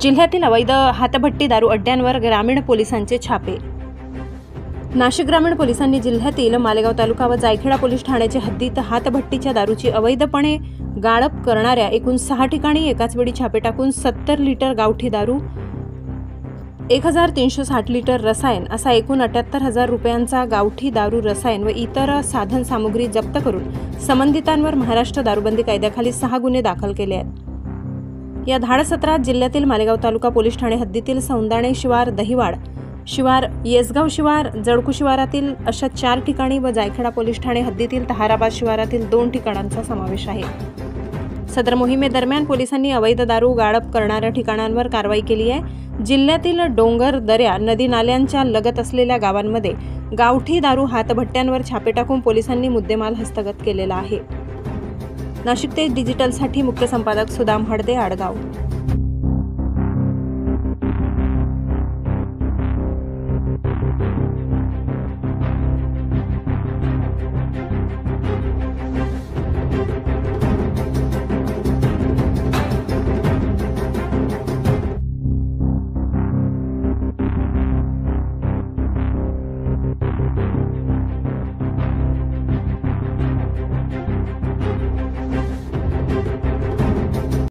जिल्ह्यातील अवैध हातभट्टी दारू अड्ड्यांवर ग्रामीण पोलिसांचे छापे। नाशिक ग्रामीण पोलिसांनी जिल्ह्यातील मालेगाव तालुका व जायखेडा पोलीस ठाण्याच्या हद्दीत हातभट्टीच्या दारूची अवैधपणे गाळप करणाऱ्या एकूण 6 ठिकाणी एकाच वेळी छापे टाकून 70 लिटर गावठी दारू, 1360 लिटर रसायन असा एकूण 78,000 रुपयांचा गावठी दारू, रसायन व इतर साधन सामुग्री जप्त करून संबंधितांवर महाराष्ट्र दारूबंदी कायद्याखाली 6 गुन्हे दाखल केले आहेत। या धाडसत्रात जिल्ह्यातील मालेगाव तालुका पोलीस ठाणे हद्दीतील सौंदाणे शिवार, दहिवाड शिवार, येसगाव शिवार, जळकू शिवारातील अशा 4 ठिकाणी व जायखेडा पोलीस ठाणे हद्दीतील तहाराबाद शिवारातील 2 ठिकाणांचा समावेश आहे। सदर मोहिमेदरम्यान पोलिसांनी अवैध दारू गाळप करणाऱ्या ठिकाणांवर कारवाई केली आहे। जिल्ह्यातील डोंगर, दऱ्या, नदी नाल्यांच्या लगत असलेल्या गावांमध्ये गावठी दारू हातभट्ट्यांवर छापे टाकून पोलिसांनी मुद्देमाल हस्तगत केलेला आहे। नाशिक तेज डिजिटलसाठी मुख्य संपादक सुदाम हडदे, आडगाव।